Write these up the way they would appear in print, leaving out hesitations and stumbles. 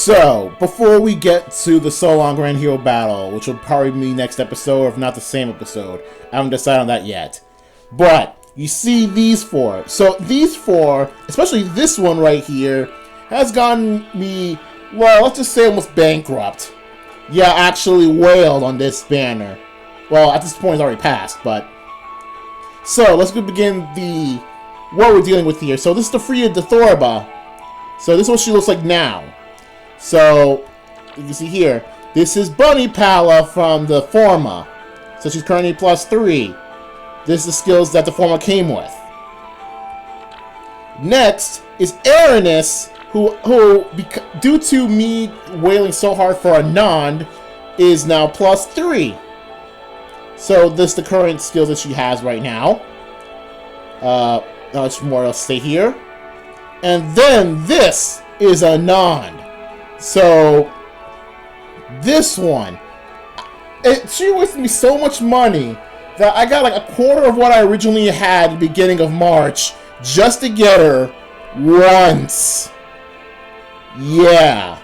So, before we get to the Solon Grand Hero Battle, which will probably be next episode, or if not the same episode, I haven't decided on that yet. But, you see these four. So, these four, especially this one right here, has gotten me, well, let's just say almost bankrupt. Yeah, actually wailed on this banner. Well, at this point it's already passed, but... So, let's begin what we're dealing with here. So, this is the Freya de Thorba. So, this is what she looks like now. So, you can see here, this is Bunny Pala from the Forma. So she's currently +3. This is the skills that the Forma came with. Next is Erinys, who due to me wailing so hard for Annand, is now +3. So this is the current skills that she has right now. Not much more else to say here. And then this is Annand. So, this one, she wasted me so much money that I got like a quarter of what I originally had at the beginning of March just to get her once. Yeah.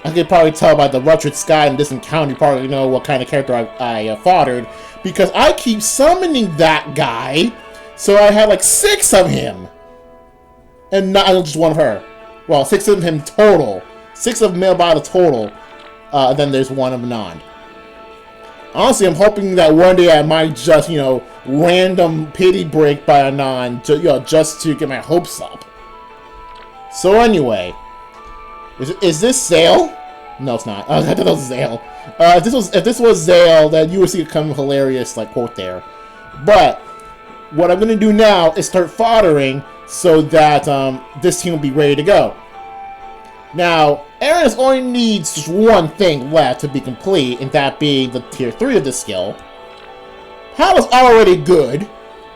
I could probably tell by the ruptured sky in this encounter, you probably know what kind of character I fathered, because I keep summoning that guy, so I had like 6 of him. And not just one of her. Well, 6 of him total. 6 of male body total. Then there's 1 of Annand. Honestly, I'm hoping that one day I might just, random pity break by Annand, just to get my hopes up. So anyway, is this Zale? No, it's not. I thought that was Zale. If this was Zale, then you would see it come hilarious quote there. But what I'm gonna do now is start foddering, so that this team will be ready to go. Now, Erinys only needs just one thing left to be complete, and that being the tier 3 of this skill. Pala's already good,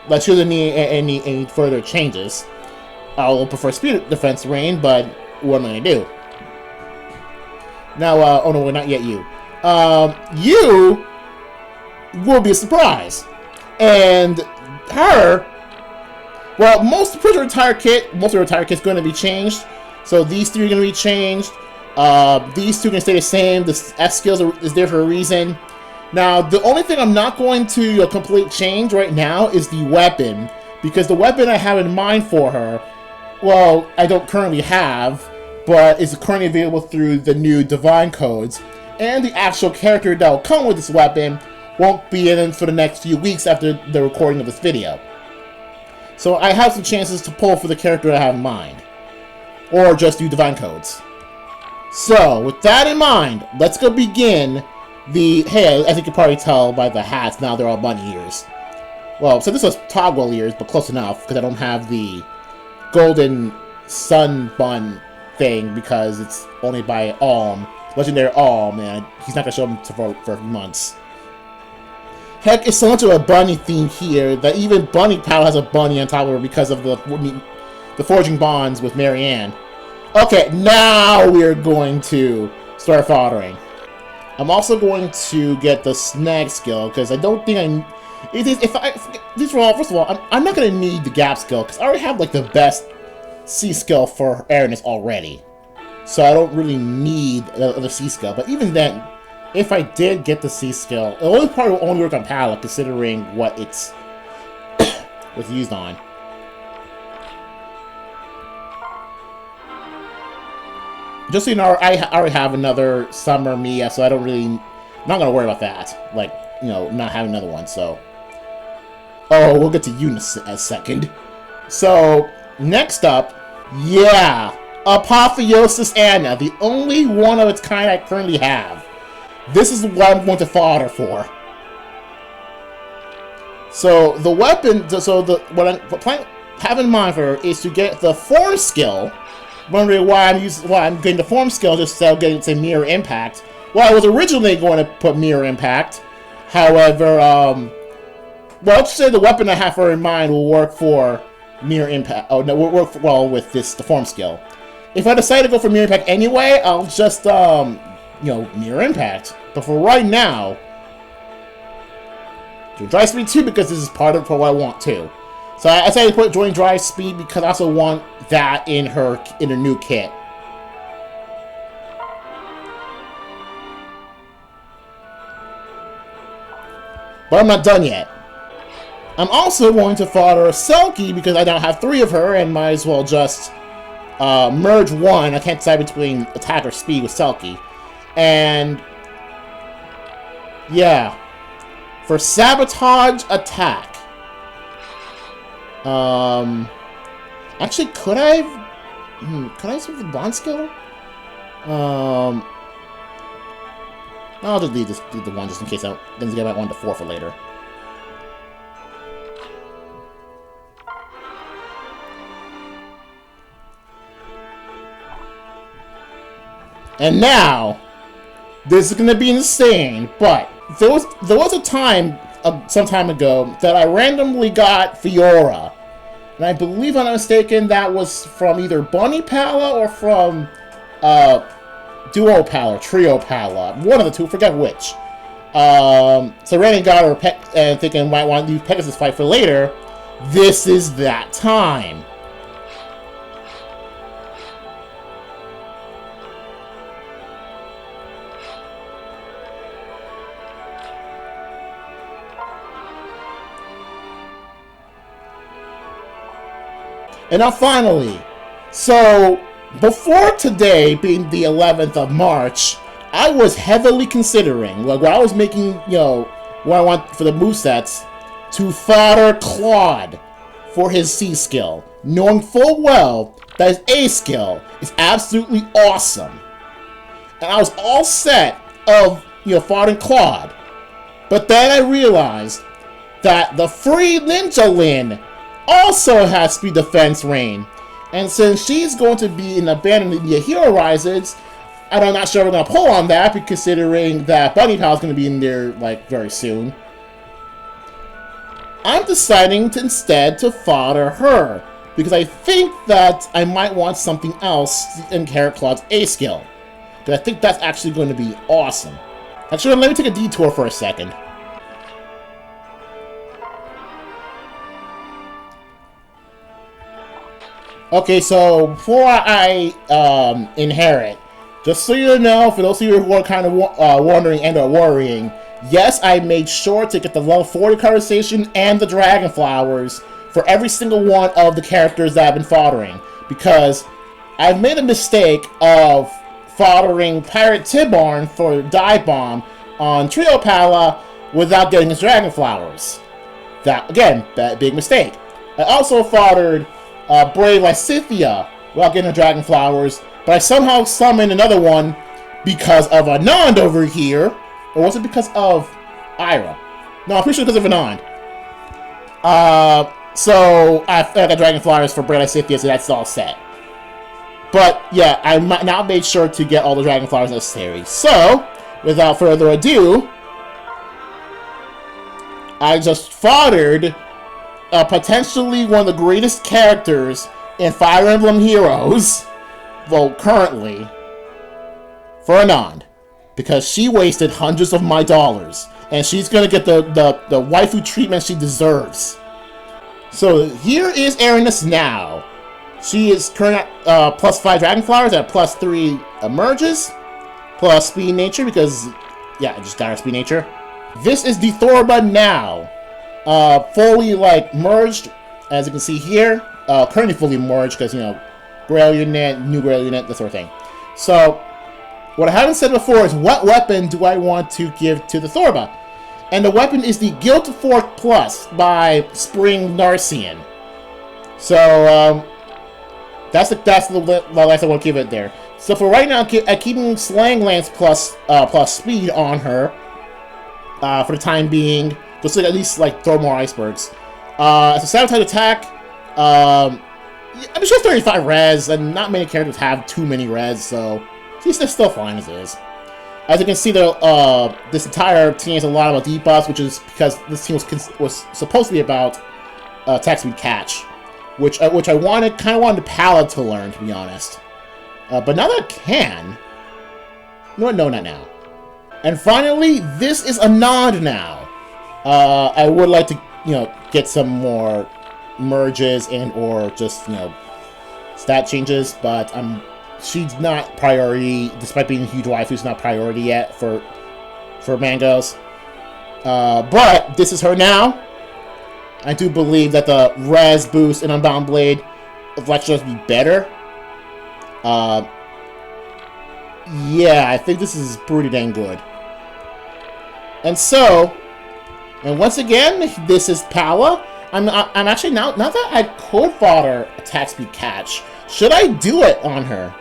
but she doesn't need any further changes. I will prefer speed defense rain, but what am I gonna do? Now, oh no, not yet you. You will be a surprise. And her, well, most of her entire kit is going to be changed. So these 3 are going to be changed. These 2 are going to stay the same. The S skills is there for a reason. Now, the only thing I'm not going to complete change right now is the weapon, because the weapon I have in mind for her, well, I don't currently have, but is currently available through the new Divine Codes, and the actual character that will come with this weapon won't be in for the next few weeks after the recording of this video. So I have some chances to pull for the character I have in mind. Or just do Divine Codes. So, with that in mind, let's go begin the... Hey, as you can probably tell by the hats, now they're all bunny ears. Well, so this was toggle ears, but close enough, because I don't have the golden sun bun thing, because it's only by Alm. Legendary Alm, man. He's not going to show them for months. Heck, it's so much of a bunny theme here that even Bunny Pal has a bunny on top of her because of the forging bonds with Marianne. Okay, now we're going to start foddering. I'm also going to get the snag skill because I don't think first of all, I'm not going to need the gap skill because I already have like the best C skill for Erinys already. So I don't really need the C skill. But even then, if I did get the C skill, it will probably only work on Pala, considering what it's was used on. Just so you know, I already have another Summer Mia, so I don't really... I'm not going to worry about that. Like, not having another one, so... Oh, we'll get to you in a second. So, next up, yeah! Apotheosis Anna, the only one of its kind I currently have. This is what I'm going to fodder for. So, the weapon... So, what I have in mind for her is to get the form skill... Wondering why I'm getting the form skill just instead of getting, say, mirror impact. Well, I was originally going to put mirror impact. However, well, let's say the weapon I have for in mind will work for mirror impact. Oh no, will work well with the form skill. If I decide to go for mirror impact anyway, I'll just mirror impact. But for right now, do dry speed 2 because this is part of what I want too. So I decided to put join drive speed because I also want that in her new kit. But I'm not done yet. I'm also going to fodder Selkie because I now have 3 of her and might as well just merge one. I can't decide between attack or speed with Selkie. And yeah, for sabotage attack. Actually, could I switch the bond skill? I'll just leave the one just in case I then get my 1 to 4 for later. And now, this is gonna be insane, but there was a time some time ago that I randomly got Fiora, and I believe I'm not mistaken that was from either Bunny Pala or from Duo Pala, Trio Pala, one of the two, forget which. So Randy got her and thinking I might want to use Pegasus fight for later. This is that time. And now finally, so before today being the 11th of March, I was heavily considering, like when I was making, what I want for the movesets, to fodder Claude for his C skill, knowing full well that his A skill is absolutely awesome. And I was all set of, foddering Claude. But then I realized that the free Ninja Lin also has speed defense rain, and since she's going to be in abandoned via Hero Rises, and I'm not sure we're going to pull on that, considering that Bunny Pal is going to be in there like very soon. I'm deciding instead to fodder her, because I think that I might want something else in Carrot Claw's A skill, because I think that's actually going to be awesome. Actually, let me take a detour for a second. Okay, so before I inherit, just so you know, for those of you who are kind of wondering and are worrying, yes, I made sure to get the level 40 conversation and the Dragon Flowers for every single one of the characters that I've been foddering, because I've made a mistake of foddering Pirate Tibarn for Dive Bomb on Trio Pala without getting his Dragon Flowers. That, again, that big mistake. I also foddered Brave Lysithia without getting her Dragon Flowers, but I somehow summoned another one because of Annand over here. Or was it because of Ira? No, I'm pretty sure because of Annand. So I got Dragon Flowers for Brave Lysithia, so that's all set. But yeah, I now made sure to get all the Dragon Flowers necessary. So, without further ado, I just foddered potentially one of the greatest characters in Fire Emblem Heroes, well, currently, for Annand, because she wasted hundreds of my dollars, and she's gonna get the waifu treatment she deserves. So here is Erinys now. She is current at plus 5 Dragon Flowers at plus 3 emerges, plus Speed Nature because, yeah, I just got her Speed Nature. This is the Thorba now. Fully merged, as you can see here. Currently fully merged because Grail unit, new Grail unit, that sort of thing. So what I haven't said before is what weapon do I want to give to the Thorba, and the weapon is the Guild Fork Plus by Spring Narcian. So that's the last I want to give it there. So for right now, I'm keeping Slang Lance plus speed on her for the time being. Just to at least throw more icebergs. As a sabotage attack, I'm sure 35 res, and not many characters have too many res, so she's still fine as is. As you can see, this entire team has a lot of debuffs, which is because this team was supposed to be about attack speed catch, which I kind of wanted Pala to learn, to be honest. But now that I can, no, not now. And finally, this is Annand now. I would like to, get some more merges and or just, stat changes, but she's not priority, despite being a huge waifu, she's not priority yet for Mangoes. But this is her now. I do believe that the res boost in Unbound Blade of Electros be better. Yeah, I think this is pretty dang good. And so, and once again, this is Pala. I'm actually now that I could fodder attack speed catch, should I do it on her?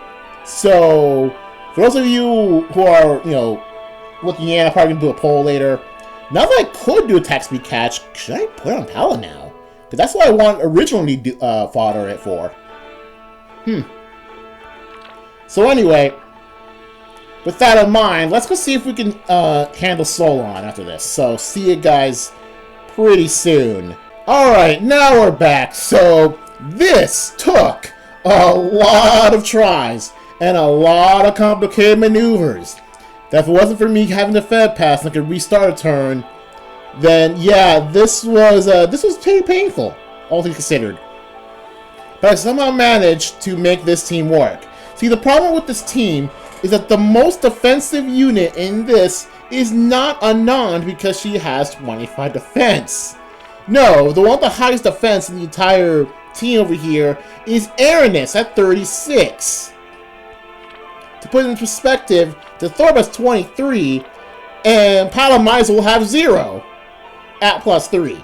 So, for those of you who are, looking in, I'm probably gonna do a poll later. Now that I could do attack speed catch, should I put it on Pala now? Because that's what I want originally fodder it for. So anyway, with that in mind, let's go see if we can handle Solon after this. So, see you guys pretty soon. Alright, now we're back. So, this took a lot of tries and a lot of complicated maneuvers. That if it wasn't for me having the Fed pass and I could restart a turn, then yeah, this was pretty painful, all things considered. But I somehow managed to make this team work. See, the problem with this team is that the most defensive unit in this is not Annand because she has 25 defense. No, the one with the highest defense in the entire team over here is Erinys at 36. To put it in perspective, the Thorb has 23, and Palamize will have 0 at +3.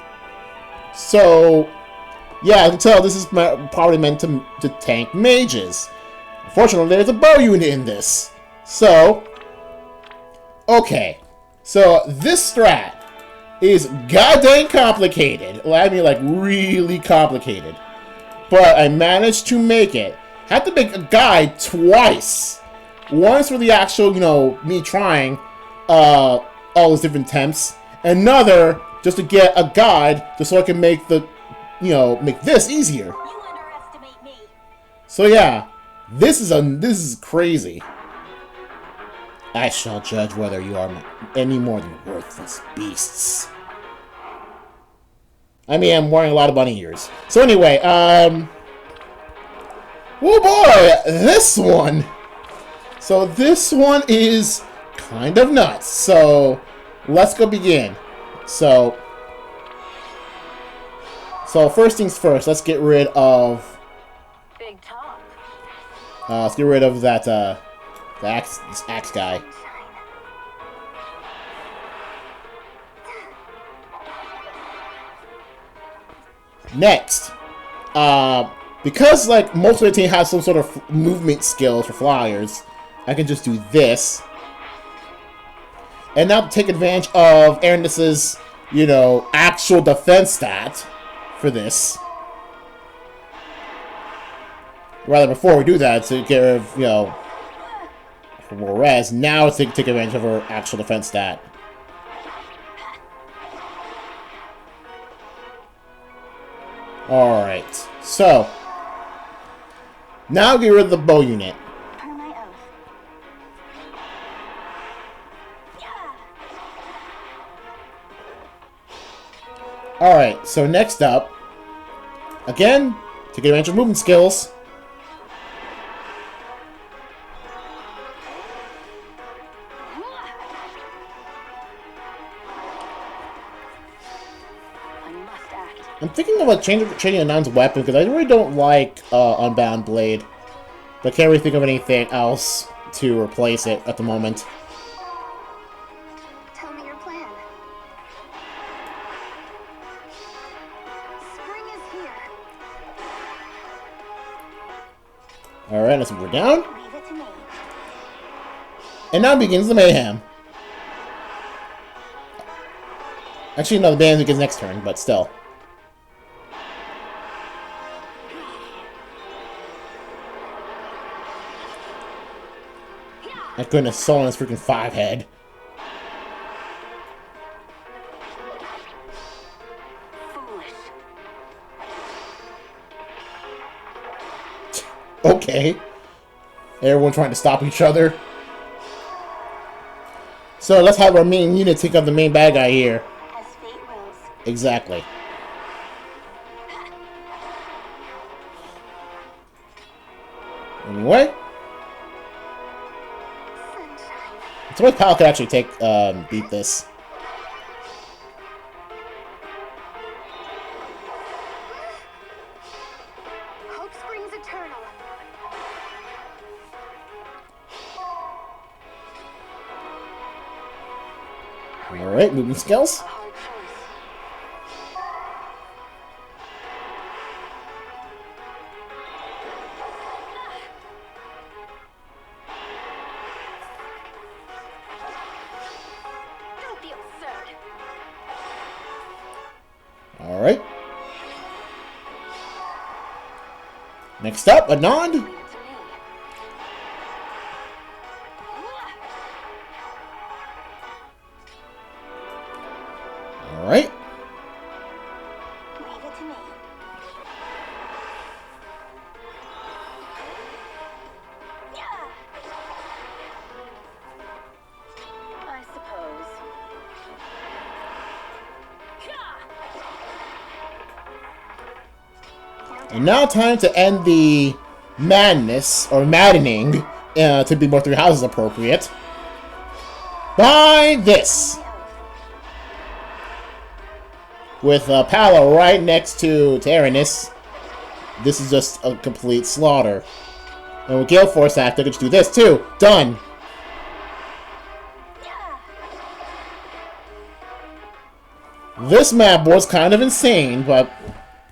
So, yeah, I can tell this is probably meant to tank mages. Unfortunately, there's a bow unit in this. So, okay. So, this strat is goddamn complicated. I mean, like, really complicated. But I managed to make it. Had to make a guide twice. Once for the actual, me trying all those different attempts. Another, just to get a guide, just so I can make the, make this easier. You underestimate me. So yeah, this is crazy. I shall judge whether you are any more than worthless beasts. I mean, I'm wearing a lot of bunny ears. So anyway, oh boy, this one. So this one is kind of nuts. So let's go begin. So first things first, let's get rid of. Big talk. Let's get rid of that the axe guy. Next, because like most of the team has some sort of movement skills for flyers, I can just do this. And now to take advantage of Erinys' actual defense stat for this. Rather, before we do that, to get rid of, for more res, now to take advantage of her actual defense stat. Alright, so now get rid of the bow unit. Per my oath. Alright, so next up, again, take advantage of movement skills. I'm thinking about changing Annand's weapon because I really don't like Unbound Blade. But I can't really think of anything else to replace it at the moment. Tell me your plan. Spring is here. Alright, let's move her down. Leave it to me. And now begins the mayhem. Actually, no, the mayhem begins next turn, but still. My goodness, Solon is freaking 5-head. Foolish. Okay. Everyone trying to stop each other. So let's have our main unit take out the main bad guy here. As fate wills. Exactly. Anyway. Sunshine. So my pal could actually beat this. Alright, movement skills. A hard choice. Don't be absurd. Alright. Next up, Annand. Leave it to me. Alright. Leave it to me. I suppose. And now time to end the madness, or maddening, to be more three houses appropriate, by this. With Palo right next to Erinys, this is just a complete slaughter. And with Gale Force Act, I could just do this too. Done. This map was kind of insane, but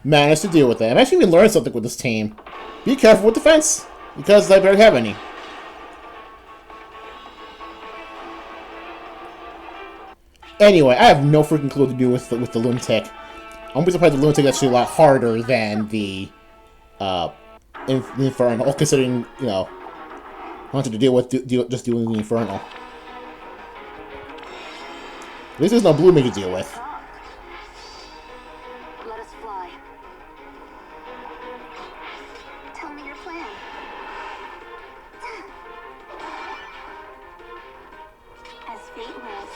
managed to deal with it. I'm actually even learning something with this team. Be careful with defense, because I barely have any. Anyway, I have no freaking clue what to do with the Lunatic. I'm surprised the Lunatic is actually a lot harder than the Infernal, considering, you know, wanted to deal with just doing the Infernal. At least there's no Blue Mage to deal with. Let us fly. Tell me your plan. As fate wills.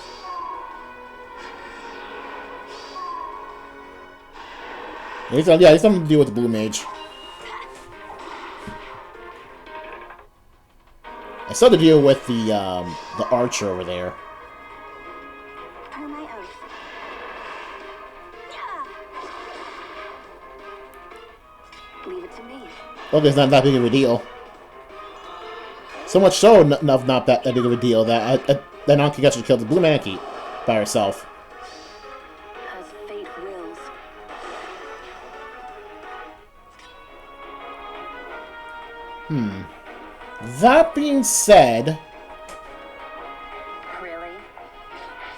At least, yeah, at least I'm going to deal with the Blue Mage. I still have to deal with the Archer over there. Per my oath. Leave it to me. Okay, it's not that big of a deal. So much so, not that big of a deal that Annand can actually kill the Blue Manakee by herself. As fate wills. That being said, Really?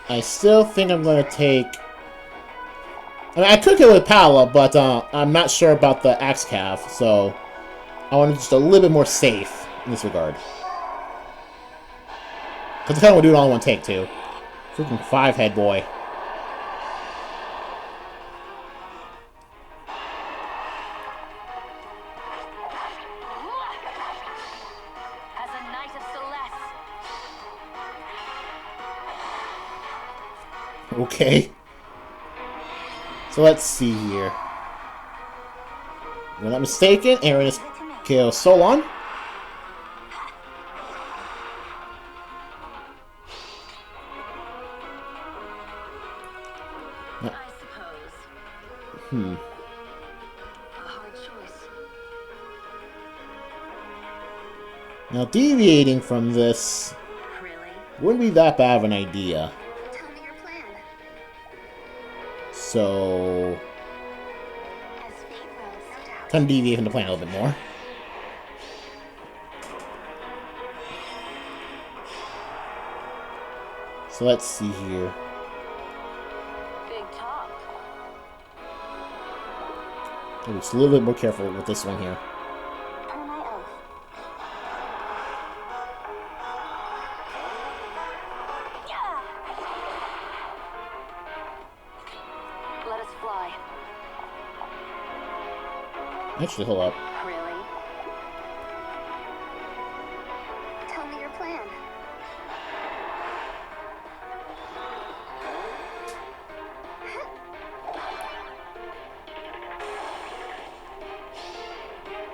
I still think I'm going to take... I mean, I could kill with Pala, but I'm not sure about the Axe Cav, so I want to be just a little bit more safe in this regard. Because I kind of want to do it all in one take, too. Freaking 5-head boy. As a knight of Celeste. Okay. So let's see here. If I'm not mistaken, Erinys kills Solon. I suppose. A hard choice. Now, deviating from this Really? wouldn't be that bad of an idea. Tell me your plan. So, As fate wills. No doubt. kind of deviate from the plan a little bit more. So let's see here. Big talk. I'm just a little bit more careful with this one here. Per my oath. Let us fly. Actually, hold up. Really? Tell me your plan.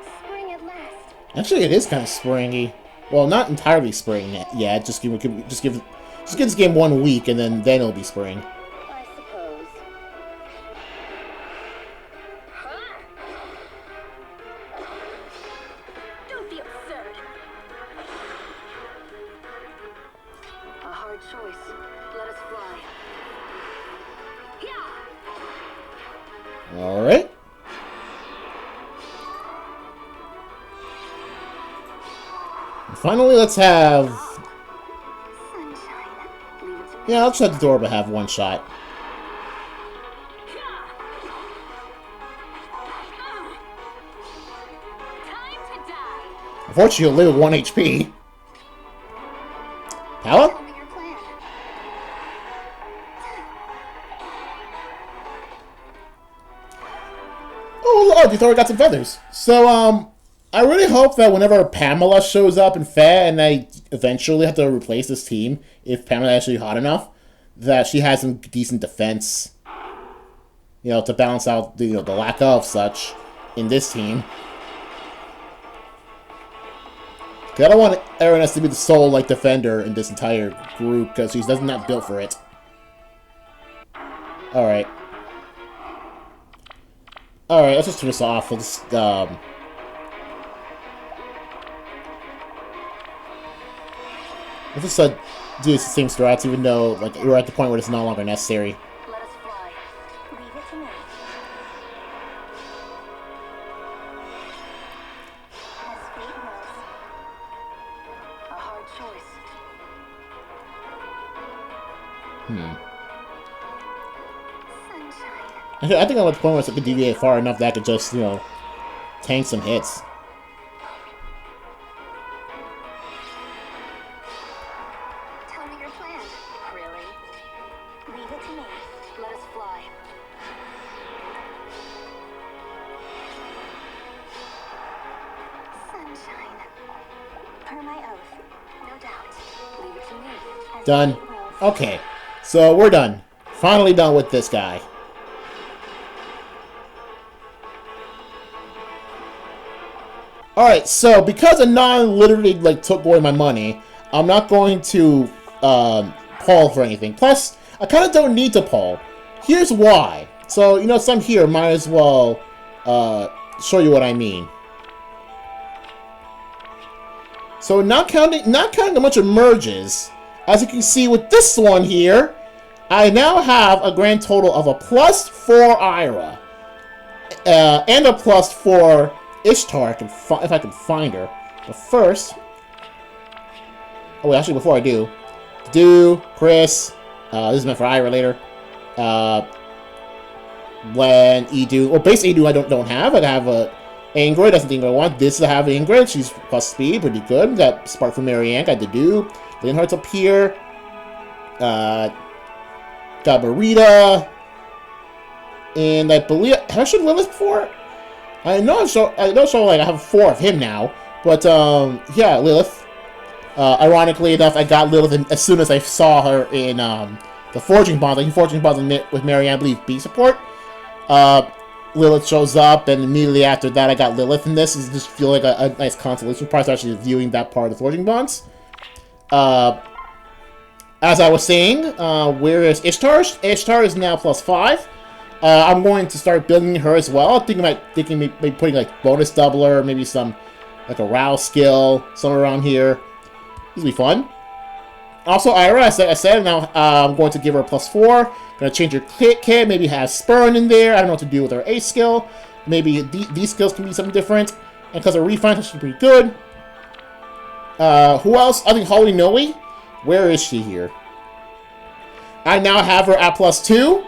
Spring at last. Actually, it is kind of springy. Well, not entirely spring yet. Just give this game 1 week, and then it'll be spring. I suppose. Don't be absurd. A hard choice. choice. Let us fly. Yeah. Alright. Finally, let's have... Sunshine. Leave it to me. Yeah, I'll shut the door but have one shot. Time to die. Unfortunately, you'll live with 1 HP. Power? Tell me your plan. Oh, look, you already got some feathers. So, I really hope that whenever Pamela shows up in FEH and I eventually have to replace this team, if Pamela is actually hot enough, that she has some decent defense, you know, to balance out the, you know, the lack of such in this team. 'Cause I don't want Erinys to be the sole, like, defender in this entire group, because she's not built for it. Alright. Alright, let's just turn this off. Let's, let's just do the same strats, even though like we're at the point where it's no longer necessary. Let us fly. Leave it to me. As fate wills. A hard choice. Sunshine. I think I'm at the point where I could deviate far enough that I could just, you know, tank some hits. Tell me your plan. Really? Leave it to me. Let us fly. Sunshine. Per my oath. No doubt. Leave it to me. As Done. fate wills. Okay, so we're done. Finally done with this guy. Alright, so because Annand literally like took away my money, I'm not going to poll for anything. Plus, I kind of don't need to poll. Here's why. So, you know, some here might as well show you what I mean. So not counting a bunch of merges, as you can see with this one here, I now have a grand total of a +4 Ira and a +4 Ishtar, if I can find her. But first... Oh, wait, actually, before I do... Chris... this is meant for Ira later. When Edu... Well, base Edu I don't have. I have a... Ingrid, that's the thing I want. This I have Ingrid. She's plus speed, pretty good. Got Spark from Marianne, got Dedu. Leonhardt's up here. Got Marita. And I believe... Have I shown Lilith before? I know like I have 4 of him now, but yeah, Lilith. Ironically enough, I got Lilith as soon as I saw her in the Forging Bonds. Like Forging Bonds with Marianne, I believe, B support. Lilith shows up, and immediately after that, I got Lilith in this. It just feel like a nice consolation prize actually viewing that part of the Forging Bonds. As I was saying, where is Ishtar? Ishtar is now +5. I'm going to start building her as well. I'm thinking maybe putting like bonus doubler, maybe some like a rouse skill somewhere around here. This will be fun. Also, Ira, I said now I'm going to give her a +4. Gonna change her kit, maybe have Spurn in there. I don't know what to do with her ace skill. Maybe these skills can be something different. And because her refine she's pretty good. Who else? I think Holy Noe. Where is she here? I now have her at +2.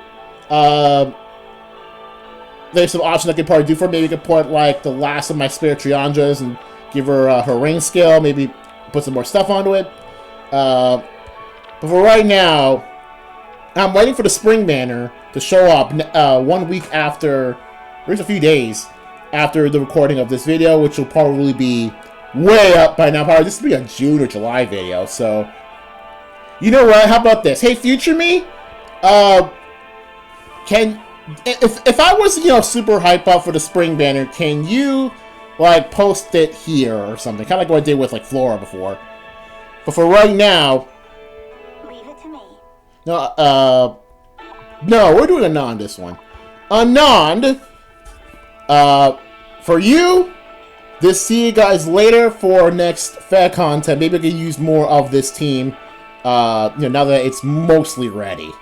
There's some options I could probably do for her. Maybe I could put like the last of my spare Triandras and give her her ring skill. Maybe put some more stuff onto it. But for right now, I'm waiting for the Spring Banner to show up 1 week after, or just a few days after the recording of this video, which will probably be way up by now. Probably this will be a June or July video. So, you know what? How about this? Hey, future me, if I was, you know, super hype up for the Spring Banner, can you like post it here or something? Kind of like what I did with like Flora before. But for right now, Leave it to me. no, we're doing Annand this one. Annand, for you, see you guys later for next FEH content. Maybe I can use more of this team now that it's mostly ready.